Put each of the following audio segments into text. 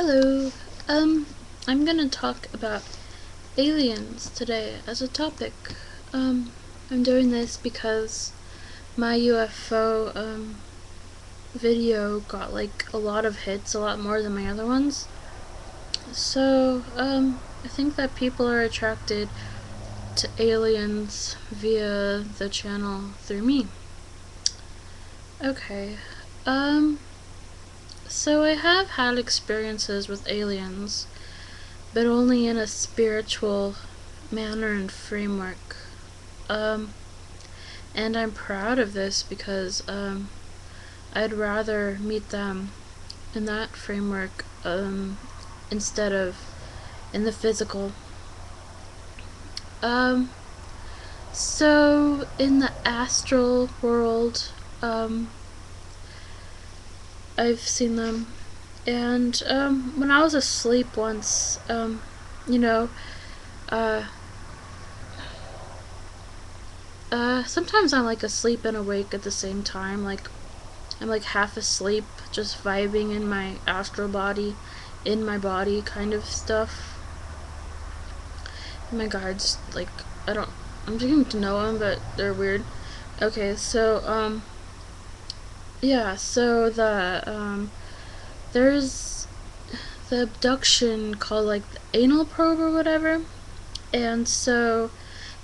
Hello. I'm gonna talk about aliens today as a topic. I'm doing this because my UFO video got like a lot of hits, a lot more than my other ones. So, I think that people are attracted to aliens via the channel through me. Okay. Um, so I have had experiences with aliens, but only in a spiritual manner and framework. Um, and I'm proud of this because I'd rather meet them in that framework instead of in the physical. Um, so in the astral world, I've seen them, and when I was asleep once, you know, uh, sometimes I'm like asleep and awake at the same time. Like I'm like half asleep, just vibing in my astral body, in my body kind of stuff. And my guides, like, I'm beginning to know them, but they're weird. Okay, so, yeah, so there's the abduction called, like, the anal probe or whatever. And so,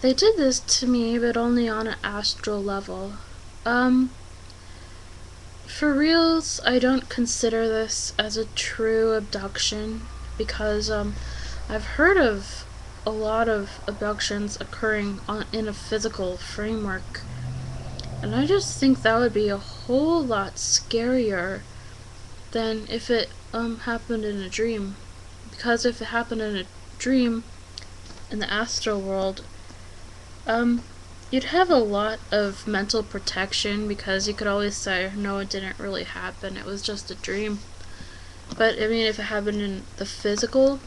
they did this to me, but only on an astral level. For reals, I don't consider this as a true abduction because I've heard of a lot of abductions occurring in a physical framework, and I just think that would be a whole lot scarier than if it happened in a dream. Because if it happened in a dream in the astral world, you'd have a lot of mental protection because you could always say, no, it didn't really happen, it was just a dream. But, I mean, if it happened in the physical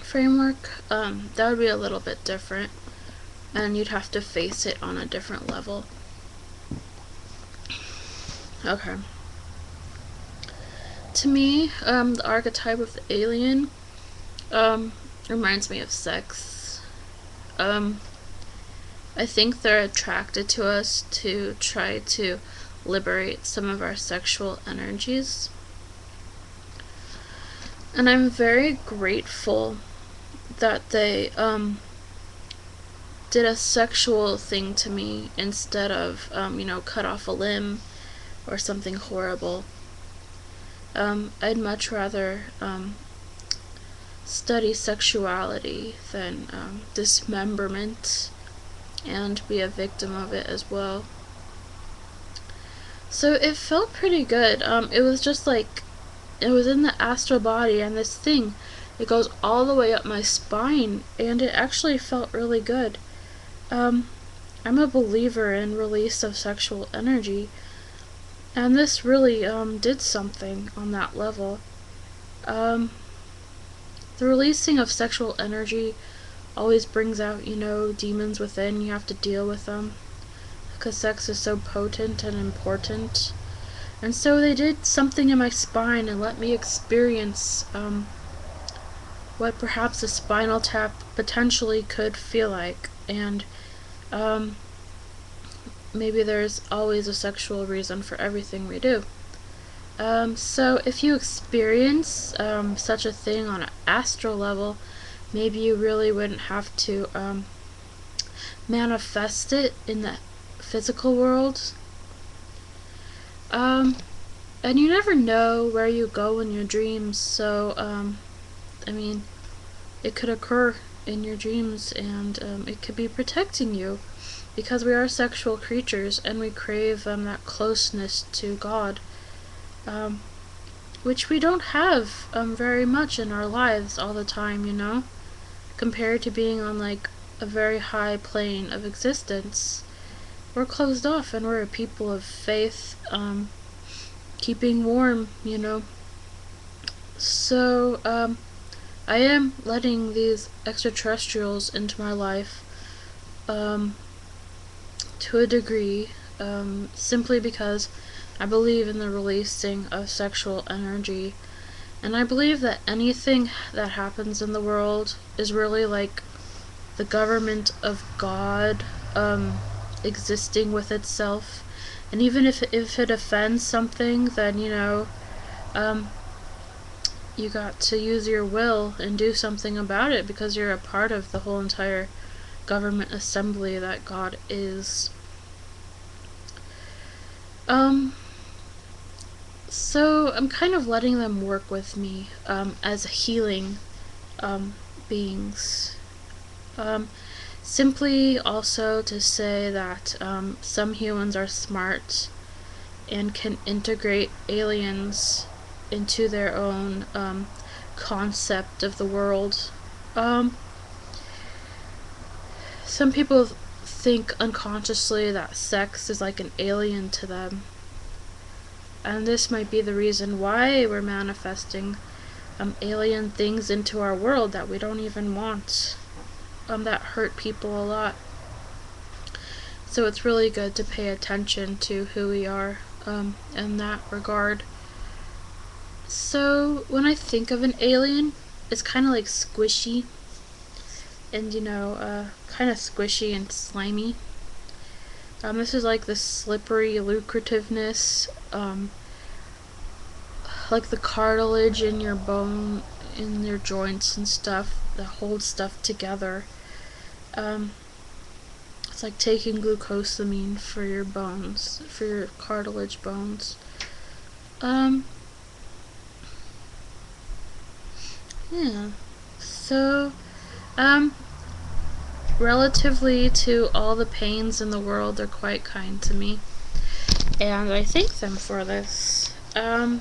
framework, that would be a little bit different, and you'd have to face it on a different level. Okay. To me, the archetype of the alien, reminds me of sex. I think they're attracted to us to try to liberate some of our sexual energies. And I'm very grateful that they did a sexual thing to me instead of, cut off a limb or something horrible. I'd much rather study sexuality than dismemberment and be a victim of it as well. So it felt pretty good. It was just like, it was in the astral body, and this thing, it goes all the way up my spine, and it actually felt really good. I'm a believer in release of sexual energy, and this really did something on that level. The releasing of sexual energy always brings out, demons within. You have to deal with them because sex is so potent and important. And so they did something in my spine and let me experience what perhaps a spinal tap potentially could feel like. And maybe there's always a sexual reason for everything we do. So if you experience such a thing on an astral level, maybe you really wouldn't have to manifest it in the physical world. And you never know where you go in your dreams, so I mean, it could occur in your dreams, and it could be protecting you, because we are sexual creatures and we crave that closeness to God, which we don't have very much in our lives all the time, compared to being on like a very high plane of existence. We're closed off, and we're a people of faith, keeping warm, So, I am letting these extraterrestrials into my life, to a degree, simply because I believe in the releasing of sexual energy, And I believe that anything that happens in the world is really like the government of God existing with itself. And even if it offends something, then, um, you got to use your will and do something about it because you're a part of the whole entire government assembly that God is. Um, so I'm kind of letting them work with me as healing beings. Um, Simply also to say that some humans are smart and can integrate aliens into their own concept of the world. Um, some people think unconsciously that sex is like an alien to them, and this might be the reason why we're manifesting alien things into our world that we don't even want, that hurt people a lot. So it's really good to pay attention to who we are in that regard. So when I think of an alien, it's kind of like squishy and, kind of squishy and slimy. This is like the slippery lucrativeness, like the cartilage in your bone, in your joints and stuff that holds stuff together. It's like taking glucosamine for your bones, for your cartilage bones. Yeah. So, relatively to all the pains in the world, they're quite kind to me. And I thank them for this. What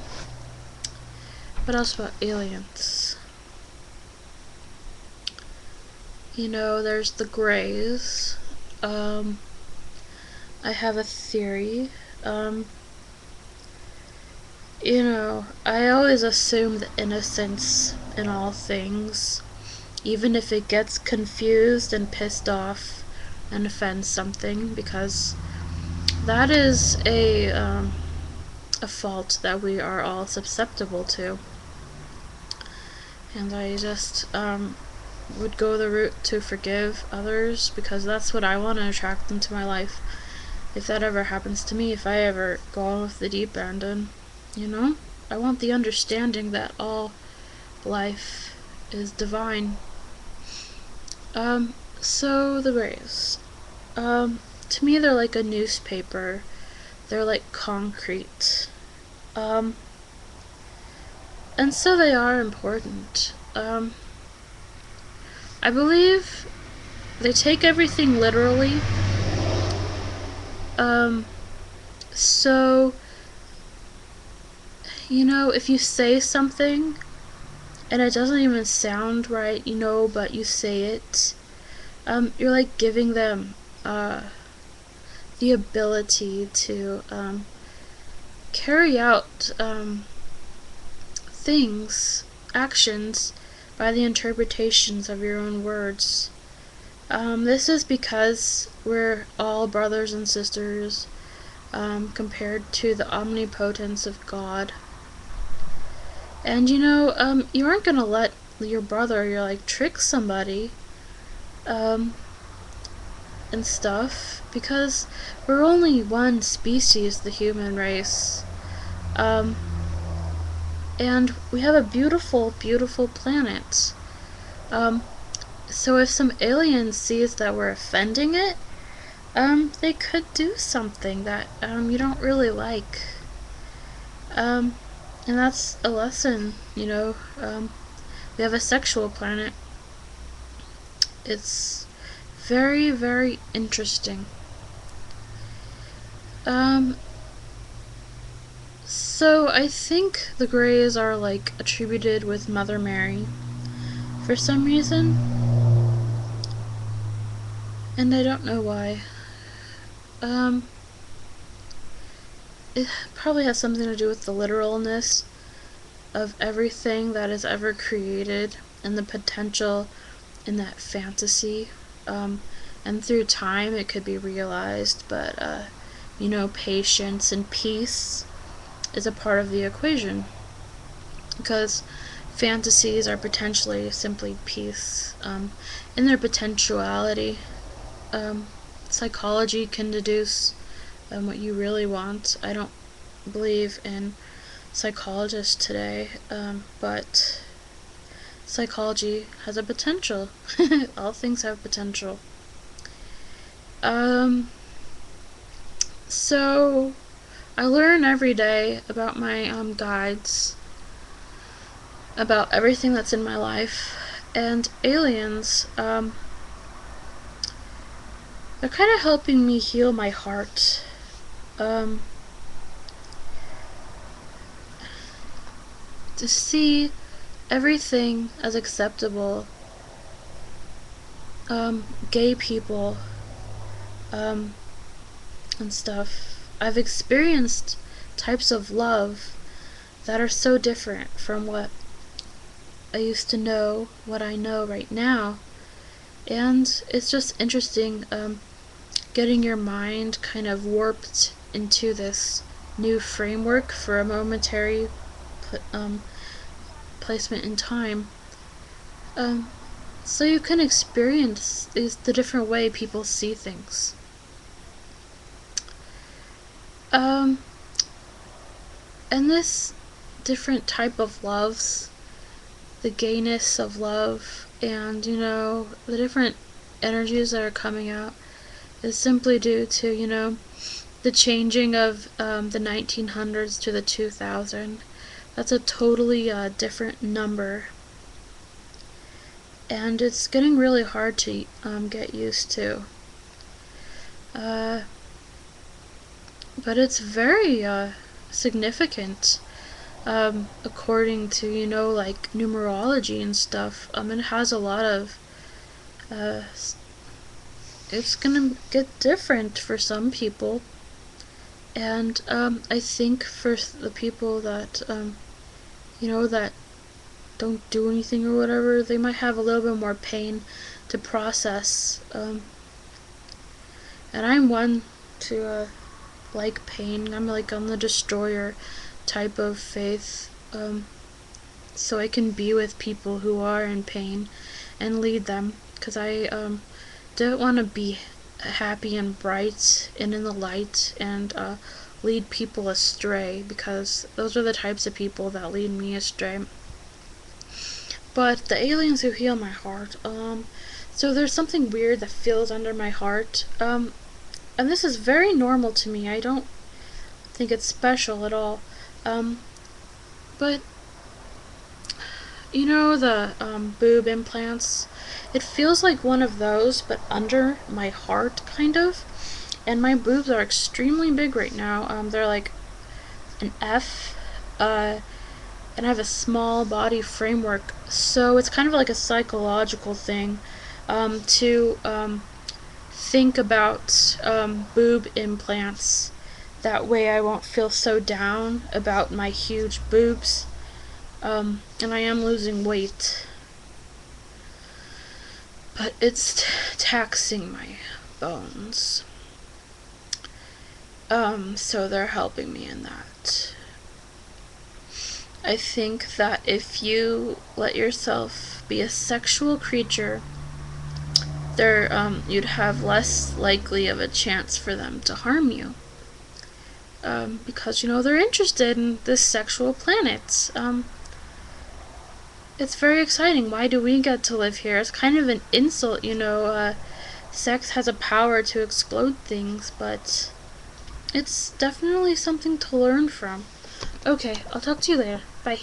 else about aliens? There's the Greys. I have a theory. I always assume the innocence in all things, even if it gets confused and pissed off and offends something, because that is a fault that we are all susceptible to. And I just would go the route to forgive others because that's what I want to attract into my life. If that ever happens to me, if I ever go off the deep end, and I want the understanding that all life is divine. So the Greys. To me, they're like a newspaper. They're like concrete. And so they are important. I believe they take everything literally. So, if you say something and it doesn't even sound right, but you say it, you're like giving them the ability to carry out things, actions, by the interpretations of your own words. This is because we're all brothers and sisters compared to the omnipotence of God. And you aren't gonna let your brother, trick somebody and stuff, because we're only one species, the human race. And we have a beautiful, beautiful planet. So if some alien sees that we're offending it, they could do something that you don't really like. And that's a lesson, we have a sexual planet. It's very, very interesting. So I think the Greys are like attributed with Mother Mary for some reason, and I don't know why. It probably has something to do with the literalness of everything that is ever created and the potential in that fantasy. And through time it could be realized, but patience and peace is a part of the equation. because fantasies are potentially simply peace in their potentiality. Um, Psychology can deduce what you really want. I don't believe in psychologists today, but psychology has a potential. All things have potential. Um, so I learn every day about my guides, about everything that's in my life, and aliens. They're kind of helping me heal my heart. Um, to see everything as acceptable. Gay people, um, and stuff. I've experienced types of love that are so different from what I used to know, what I know right now. And it's just interesting getting your mind kind of warped into this new framework for a momentary um, placement in time. Um, so you can experience the different way people see things. Um, and this different type of loves, the gayness of love, and the different energies that are coming out is simply due to the changing of the 1900s to the 2000. That's a totally different number, and it's getting really hard to get used to. Uh, but it's very significant, according to like numerology and stuff. It has a lot of. Uh, it's gonna get different for some people, and I think for the people that that don't do anything or whatever, they might have a little bit more pain to process. And I'm one to like pain. I'm like on the destroyer type of faith. So I can be with people who are in pain and lead them, because I don't want to be happy and bright and in the light and lead people astray, because those are the types of people that lead me astray. But the aliens who heal my heart, so there's something weird that feels under my heart, and this is very normal to me. I don't think it's special at all, but the boob implants, it feels like one of those, but under my heart, kind of. And my boobs are extremely big right now. They're like an F, and I have a small body framework, so it's kind of like a psychological thing to think about boob implants. That way I won't feel so down about my huge boobs. And I am losing weight, but it's taxing my bones. So they're helping me in that. I think that if you let yourself be a sexual creature, you'd have less likely of a chance for them to harm you. Because they're interested in this sexual planet. It's very exciting. Why do we get to live here? It's kind of an insult, sex has a power to explode things, but it's definitely something to learn from. Okay, I'll talk to you later. Bye.